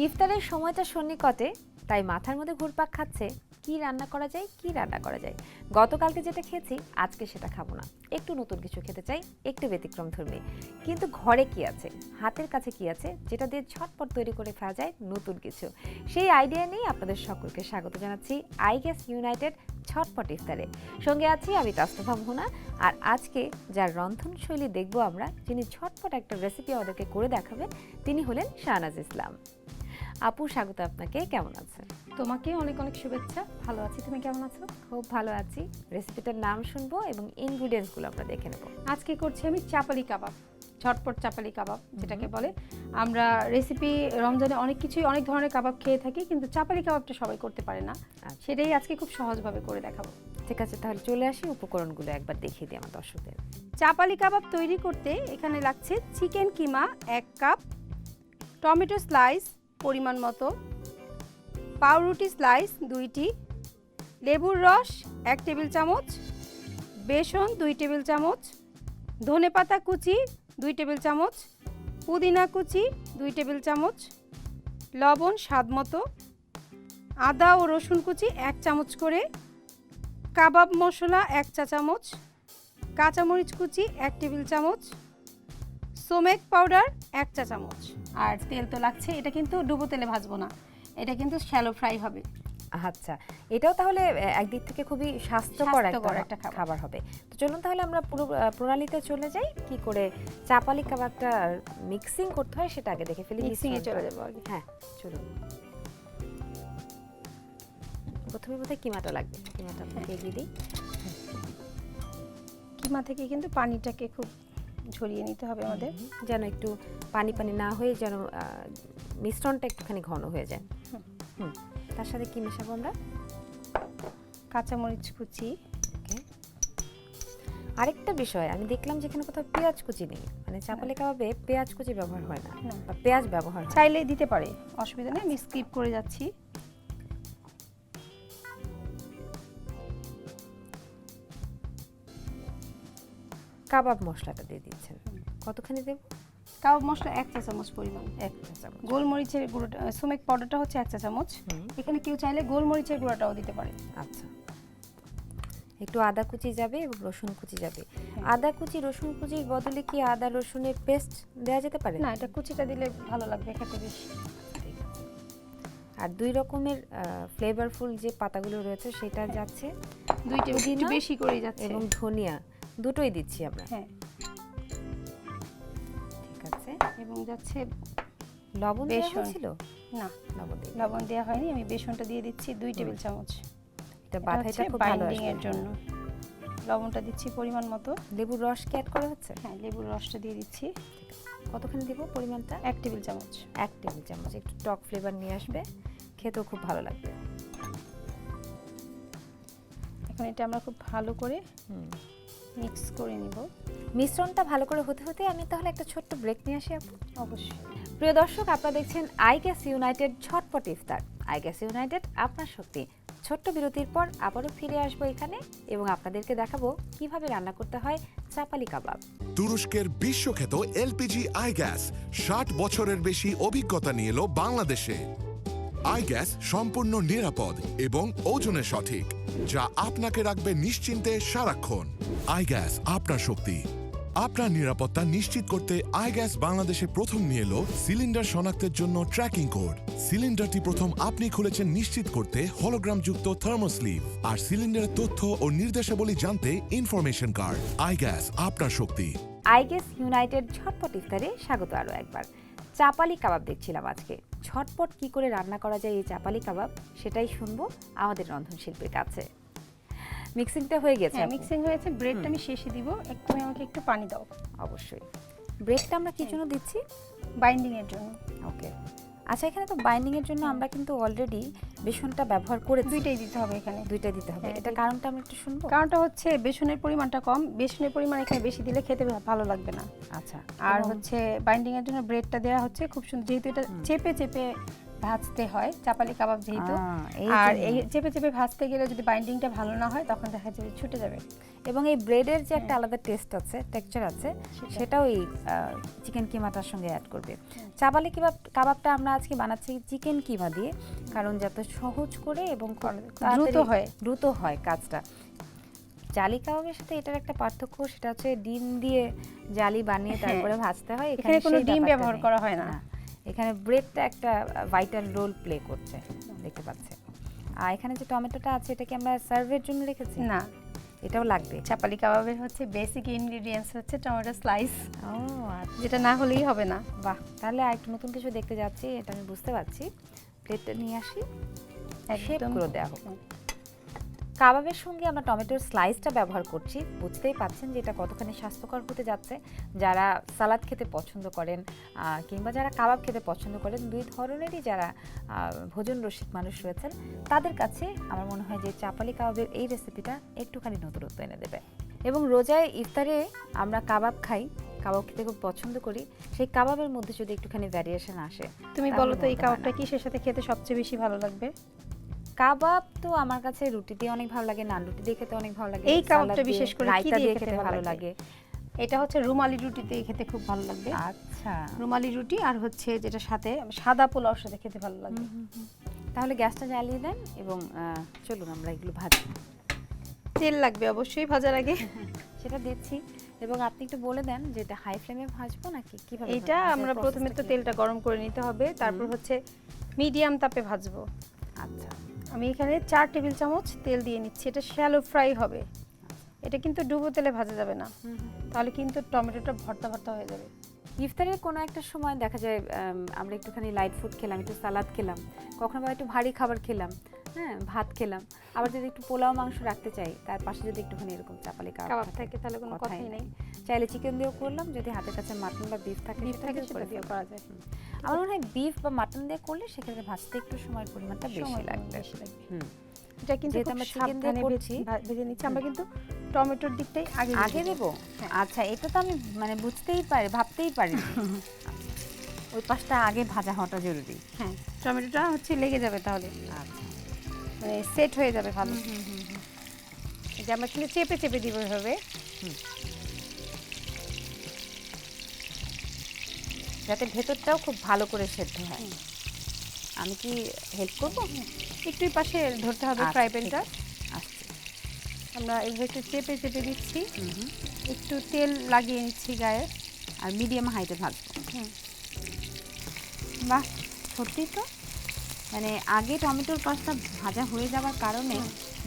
ইফতারের সময়টা সন্নিকটে, তাই মাথার মধ্যে ঘুরপাক খাচ্ছে কি রান্না করা যায়। গতকালকে যেটা খেয়েছি আজকে সেটা খাবো না, একটু নতুন কিছু খেতে চাই, একটু ব্যতিক্রমধর্মী। কিন্তু ঘরে কি আছে, হাতের কাছে কি আছে যেটা দিয়ে ঝটপট তৈরি করে ফেলা যায় নতুন কিছু, সেই আইডিয়া নিয়ে আপনাদের সকলকে স্বাগত জানাচ্ছি আইগ্যাস ইউনাইটেড ঝটপট ইফতারে। সঙ্গে আছি আমি তাসনুভা মোহনা। আর আজকে যার রন্ধনশৈলী দেখবো আমরা, যিনি ঝটপট একটা রেসিপি আমাদেরকে করে দেখাবেন, তিনি হলেন শাহনাজ ইসলাম। আপু, স্বাগত আপনাকে। কেমন আছেন? তোমাকে অনেক অনেক শুভেচ্ছা। ভালো আছি, তুমি কেমন আছো? খুব ভালো আছি। রেসিপিটার নাম শুনবো এবং ইনগ্রিডিয়েন্টসগুলো আমরা দেখে নেব। আজকে করছি আমি চাপালি কাবাব, ঝটপট চাপালি কাবাব যেটাকে বলে। আমরা রেসিপি রমজানে অনেক ধরনের কাবাব খেয়ে থাকি, কিন্তু চাপালি কাবাবটা সবাই করতে পারে না। সেটাই আজকে খুব সহজভাবে করে দেখাবো। ঠিক আছে, তাহলে চলে আসি, উপকরণগুলো একবার দেখিয়ে দিই আমার দর্শকদের। চাপালি কাবাব তৈরি করতে এখানে লাগছে চিকেন কিমা 1 কাপ, টমেটো স্লাইস পরিমাণ মতো, পাউরুটি স্লাইস 2টি, লেবুর রস 1 টেবিল চামচ, বেসন 2 টেবিল চামচ, ধনেপাতা কুচি 2 টেবিল চামচ, পুদিনা কুচি 2 টেবিল চামচ, লবণ স্বাদমতো, আদা ও রসুন কুচি 1 চামচ করে, কাবাব মশলা 1 চা চামচ, কাঁচামরিচ কুচি 1 টেবিল চামচ, সোমেক পাউডার 1 চা চামচ। আর তেল তো লাগছে, এটা কিন্তু ডুবো তেলে ভাজবো না, এটা কিন্তু শ্যালো ফ্রাই হবে। আচ্ছা, এটাও তাহলে একদিক থেকে খুবই স্বাস্থ্যকর একটা খাবার হবে। তো চলুন তাহলে আমরা পুরো প্রণালীতে চলে যাই, কি করে চাপালি কাবাবটা মিক্সিং করতে হয় সেটা আগে দেখে ফেলি। মিক্সিংয়ে চলে যাবো আগে। হ্যাঁ, চলুন। প্রথমে বোধহয় কিমাটা লাগবে, কিমাটা আপনাকে এগিয়ে দিই। কিমা থেকে কিন্তু পানিটাকে খুব ঝরিয়ে নিতে হবে আমাদের, যেন একটু পানি পানি না হয়ে যেন মিশ্রণটা একটুখানি ঘন হয়ে যায়। তার সাথে কি মেশাবো আমরা? কাঁচামরিচ কুচি। আরেকটা বিষয় আমি দেখলাম যেখানে কোথাও পেঁয়াজ কুচি নেই, মানে চাপালি কাবাবে পেঁয়াজ কুচি ব্যবহার হয় না, বা পেঁয়াজ ব্যবহার হয়। চাইলে দিতে পারে, অসুবিধা নেই, আমি স্কিপ করে যাচ্ছি। কাবাব মশলাটা দিয়ে দিচ্ছেন, কতখানি দেব? কাবাব মশলা 1 চা চামচ পরিমাণ। 1 চা চামচ। গোলমরিচের গুঁড়োটা, সোমেক পাউডারটা হচ্ছে 1 চা চামচ। এখানে কেউ চাইলে গোলমরিচের গুঁড়োটাও দিতে পারে। আচ্ছা, একটু আদা কুচি যাবে এবং রসুন কুচি যাবে। আদা কুচি রসুন কুচির বদলে কি আদা রসুনের পেস্ট দেওয়া যেতে পারে? না, এটা কুচিটা দিলে ভালো লাগবে খেতে বেশি। আর 2 রকমের ফ্লেভারফুল যে পাতাগুলো রয়েছে সেটা যাচ্ছে, 2 টেবিল, একটু বেশি করেই যাচ্ছে, এবং ধনিয়া দুটোই দিচ্ছি আমরা। হ্যাঁ, ঠিক আছে। এবং যাচ্ছে লবণ দেওয়া হয়েছিল? না, লবণ দেওয়া হয়নি, আমি বেসনটা দিয়ে দিচ্ছি 2 টেবিল চামচ। এটা বাটাইটা খুব ভালো বাইন্ডিং এর জন্য। লবণটা দিচ্ছি পরিমাণ মতো। লেবুর রস কি অ্যাড করা হচ্ছে? হ্যাঁ, লেবুর রসটা দিয়ে দিচ্ছি। কতখানি দিব পরিমাণটা? 1 টেবিল চামচ। 1 টেবিল চামচ, একটু টক ফ্লেভার নিয়ে আসবে, খেতেও খুব ভালো লাগবে। এখন এটা আমরা খুব ভালো করে মিক্স করে নিব। মিশ্রণটা ভালো করে হতে হতে আমি তাহলে একটা ছোট্ট ব্রেক নিয়ে আসি আপু। অবশ্যই। প্রিয় দর্শক, আপনারা দেখছেন আইগ্যাস ইউনাইটেড ঝটপট ইফতার। আইগ্যাস ইউনাইটেড আপনার শক্তি। ছোট্ট বিরতির পর আবারও ফিরে আসবো এখানে এবং আপনাদেরকে দেখাবো কিভাবে রান্না করতে হয় চাপালি কাবাব। তুরস্কের বিশ্বখ্যাত এলপিজি আইগ্যাস 60 বছরের বেশি অভিজ্ঞতা নিয়ে এলো বাংলাদেশে। আইগ্যাস সম্পূর্ণ নিরাপদ এবং ওজনে সঠিক, যা আপনাকে রাখবে নিশ্চিন্তে সারাক্ষণ। আইগ্যাস আপনার শক্তি। আপনার নিরাপত্তা নিশ্চিত করতে আইগ্যাস বাংলাদেশে প্রথম নিয়ে এলো সিলিন্ডার শনাক্তের জন্য ট্র্যাকিং কোড। সিলিন্ডারটি প্রথম আপনি খুলেছেন নিশ্চিত করতে হলোগ্রামযুক্ত থার্মোস্লিভ, আর সিলিন্ডারের তথ্য ও নির্দেশাবলী জানতে ইনফরমেশন কার্ড। আইগ্যাস আপনার শক্তি। আইগ্যাস ইউনাইটেড ঝটপট ইফতারে স্বাগত আরও একবার। চাপালি কাবাব দেখছিলাম আজকে। ঝটপট কি করে রান্না করা যায় এই চাপালি কাবাব, সেটাই শুনবো আমাদের রন্ধনশিল্পীর কাছে। মিক্সিংটা হয়ে গেছে? হ্যাঁ, মিক্সিং হয়েছে। ব্রেডটা আমি শেষে দিব, তুমি আমাকে একটু পানি দাও। অবশ্যই। ব্রেডটা আমরা কি জন্য দিচ্ছি? বাইন্ডিং এর জন্য। ওকে। আচ্ছা, এখানে তো বাইন্ডিং এর জন্য আমরা কিন্তু অলরেডি বেসনটা ব্যবহার করে, 2টাই দিতে হবে এখানে। 2টাই দিতে হবে। এটা কারণটা আমরা একটু শুনবো। কারণটা হচ্ছে বেসনের পরিমাণটা কম, বেসনের পরিমাণ এখানে বেশি দিলে খেতে ভালো লাগবে না। আচ্ছা। আর হচ্ছে বাইন্ডিং এর জন্য ব্রেডটা দেওয়া হচ্ছে খুব সুন্দর, যেহেতু এটা চেপে চেপে ভাজতে হয় চাপালি কাবাব যেহেতু। এই আর জন্যই। এই চেপে চেপে ভাজতে গেলে যদি বাইন্ডিংটা ভালো না হয় তখন দেখা যাবে ছুটে যাবে। এবং এই ব্রেডের যে একটা আলাদা টেস্ট আছে, টেক্সচার আছে, সেটাও এই চিকেন কিমাটার সঙ্গে অ্যাড করবে। চাপালি কাবাবটা আমরা আজকে বানাচ্ছি চিকেন কিমা দিয়ে, কারণ যাতে সহজ করে এবং দ্রুত হয় কাজটা। জালি কাবাবের সাথে এটার একটা পার্থক্য, সেটা হচ্ছে ডিম দিয়ে জালি বানিয়ে তারপরে ভাজতে হয়। এখানে কোনো ডিম ব্যবহার করা হয় না। এখানে ব্রেডটা একটা ভাইটাল রোল প্লে করছে, দেখতে পাচ্ছে। আর এখানে যে টমেটোটা আছে, এটা কি আমরা সার্ভের জন্য রেখেছি? না, এটাও লাগবে। চাপালি কাবাবের হচ্ছে বেসিক ইনগ্রেডিয়েন্টস হচ্ছে টমেটো স্লাইস। ও আচ্ছা, যেটা না হলেই হবে না। বাহ, তাহলে আর একটু নতুন কিছু দেখতে যাচ্ছি, এটা আমি বুঝতে পারছি। প্লেটটা নিয়ে আসি, শেপ করে দেওয়া হোক। কাবাবের সঙ্গে আমরা টমেটোর স্লাইসটা ব্যবহার করছি, বুঝতেই পাচ্ছেন যে এটা কতখানি স্বাস্থ্যকর হতে যাচ্ছে। যারা সালাদ খেতে পছন্দ করেন কিংবা যারা কাবাব খেতে পছন্দ করেন, দুই ধরনেরই যারা ভোজন রসিক মানুষ রয়েছেন, তাদের কাছে আমার মনে হয় যে চাপালি কাবাবের এই রেসিপিটা একটুখানি নতুনত্ব এনে দেবে। এবং রোজায় ইফতারে আমরা কাবাব খাই, কাবাব খেতে খুব পছন্দ করি, সেই কাবাবের মধ্যে যদি একটুখানি ভ্যারিয়েশন আসে। তুমি বলো তো এই কাবাবটা কিসের সাথে খেতে সবচেয়ে বেশি ভালো লাগবে? কাবাব তো আমার কাছে রুটি দিয়ে অনেক ভালো লাগে, নান রুটি দিয়ে খেতে অনেক ভালো লাগে। এই কাবাবটা বিশেষ করে কি দিয়ে খেতে ভালো লাগে? এটা হচ্ছে রুমালি রুটি দিয়ে খেতে খুব ভালো লাগবে। আচ্ছা, রুমালি রুটি আর হচ্ছে যেটা সাথে সাদা পোলাওর সাথে খেতে ভালো লাগবে। তাহলে গ্যাসটা জ্বালিয়ে দেন এবং চলুন আমরা এগুলো ভাজি। তেল লাগবে অবশ্যই ভাজার আগে। সেটা দিচ্ছি। এবং আপনি একটু বলে দেন যে এটা হাই ফ্লেমে ভাজবো নাকি কিভাবে? এটা আমরা প্রথমে তো তেলটা গরম করে নিতে হবে, তারপর হচ্ছে মিডিয়াম তাপে ভাজবো। আচ্ছা, আমি এখানে 4 টেবিল চামচ তেল দিয়ে নিচ্ছি। এটা শ্যালো ফ্রাই হবে, এটা কিন্তু ডুবো তেলে ভাজা যাবে না, তাহলে কিন্তু টমেটোটা ভর্তা ভর্তা হয়ে যাবে। ইফতারের কোনো একটা সময় দেখা যায় আমরা একটুখানি লাইট ফুড খেলাম, একটু সালাদ খেলাম, কখনো বা একটু ভারী খাবার খেলাম, হ্যাঁ ভাত খেলাম, আবার যদি একটু পোলাও মাংস রাখতে চাই, তার পাশে যদি একটুখানি এরকম চাপালি কাবাব থাকে তাহলে কোনো কথাই নেই। চাইলে চিকেন দিয়েও করলাম, যদি হাতের কাছে মাটন বা বিফ থাকে সেটা দিয়েও করা যায়। আমার মনে হয় বিফ বা মাটন দিয়ে করলে সেক্ষেত্রে ভাজতে একটু সময়ের পরিমাণটা বেশি লাগবে। এটা কিন্তু আমরা চিকেন দিয়ে করছি, ভেজে নিচ্ছি। আমরা কিন্তু টমেটোর দিকটাই আগে দেব। আচ্ছা, এটা তো আমি মানে বুঝতেই পারি, ভাবতেই পারি ওই পাশটা আগে ভাজা হওয়াটা জরুরি। হ্যাঁ, টমেটোটা হচ্ছে লেগে যাবে, তাহলে আচ্ছা মানে সেট হয়ে যাবে ভালো। এটা আমরা কিন্তু চেপে চেপে দিব এভাবে, যাতে ভেতরটাও খুব ভালো করে সেদ্ধ হয়। আমি কি হেল্প করবো? একটু পাশে ধরতে হবে ফ্রাই প্যানটা। আচ্ছা, আমরা এইভাবে একটু চেপে চেপে দিচ্ছি, একটু তেল লাগিয়ে নিচ্ছি গায়ে, আর মিডিয়াম হাইতে ভাজবো। বাহ, সত্যি তো মানে আগে টমেটোর পাস্তা ভাজা হয়ে যাওয়ার কারণে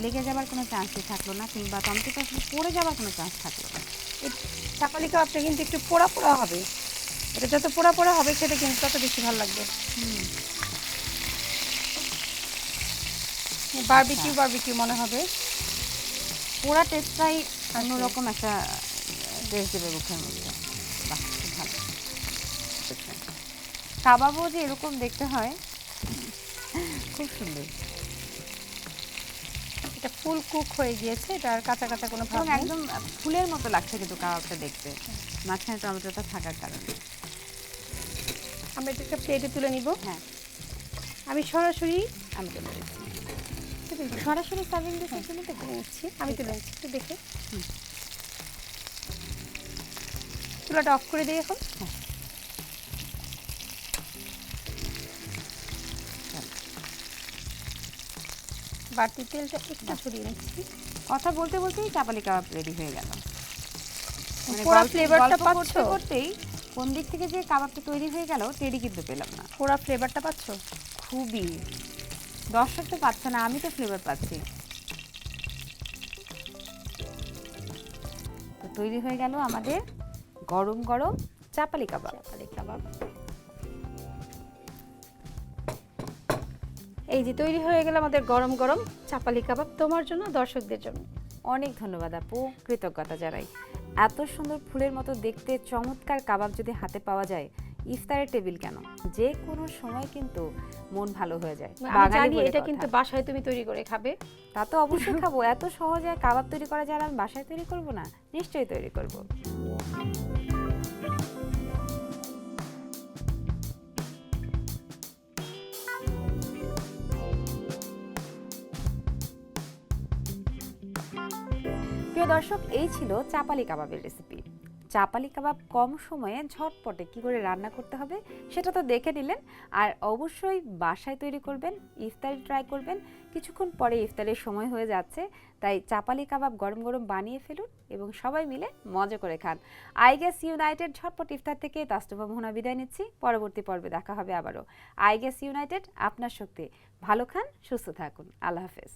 লেগে যাবার কোনো চান্সই থাকলো না, কিংবা টমেটো পাস্তা পড়ে যাওয়ার কোনো চান্স থাকলো না। এই চাপালি কাবাবটা কিন্তু একটু পোড়া পোড়া হবে, এটা যত পোড়া পোড়া হবে সেটা কিন্তু তত বেশি ভালো লাগবে। বারবিকিউ মনে হবে, পোড়া টেস্টটাই অন্যরকম একটা টেস্ট দেবে মুখের মধ্যে। বাহ, খুব ভালো। কাবাবও যে এরকম দেখতে হয়, খুব সুন্দর। এটা ফুল কুক হয়ে গিয়েছে, এটা আর কাঁচা কাঁচা কোনো ভাব নেই, একদম ফুলের মতো লাগছে কিন্তু কাবাবটা দেখতে, মাঝখানে টমেটোটা থাকার কারণে। আমরা এটা একটা প্লেটে তুলে নিব। হ্যাঁ, আমি সরাসরি তুলে দিচ্ছি। সরাসরি সার্ভিং ডিশে তুলে নিচ্ছি, আমি তুলে নিচ্ছি, একটু দেখে। চুলাটা অফ করে দিই এখন। বাড়তি তেলটা একটু ছড়িয়ে নিচ্ছি। কথা বলতে বলতেই চাপালি কাবাব রেডি হয়ে গেল। মানে পুরো ফ্লেভারটা পাচ্ছ? করতেই কোন দিক থেকে যে কাবাবটা তৈরি হয়ে গেল টেরই কিন্তু পেলাম না। পুরো ফ্লেভারটা পাচ্ছ? খুবই। দর্শক তো পাচ্ছে না, আমি তো ফ্লেভার পাচ্ছি। তো তৈরি হয়ে গেল আমাদের গরম গরম চাপালি কাবাব। এই যে তৈরি হয়ে গেল আমাদের গরম গরম চাপালি কাবাব, তোমার জন্য, দর্শকদের জন্য। অনেক ধন্যবাদ আপু, কৃতজ্ঞতা জানাই। এত সুন্দর ফুলের মতো দেখতে চমৎকার কাবাব যদি হাতে পাওয়া যায়, ইফতারের টেবিল কেন, যে কোনো সময় কিন্তু মন ভালো হয়ে যায়। জানি এটা কিন্তু বাসায় তুমি তৈরি করে খাবে। তা তো অবশ্যই খাবো, এত সহজে কাবাব তৈরি করা যায়, আমি বাসায় তৈরি করব না? নিশ্চয়ই তৈরি করব। প্রিয় দর্শক, এই ছিল চাপালি কাবাবের রেসিপি। চাপালি কাবাব কম সময়ে ঝটপটে কি করে রান্না করতে হবে সেটা তো দেখে নিলেন। আর অবশ্যই বাসায় তৈরি করবেন, ইফতারি ট্রাই করবেন। কিছুক্ষণ পরে ইফতারের সময় হয়ে যাচ্ছে, তাই চাপালি কাবাব গরম গরম বানিয়ে ফেলুন এবং সবাই মিলে মজা করে খান। আইগ্যাস ইউনাইটেড ঝটপট ইফতার থেকে তাসনুভা মোহনা বিদায় নিচ্ছি। পরবর্তী পর্বে দেখা হবে আবারও। আইগ্যাস ইউনাইটেড, আপনার শক্তি। ভালো খান, সুস্থ থাকুন। আল্লাহ হাফেজ।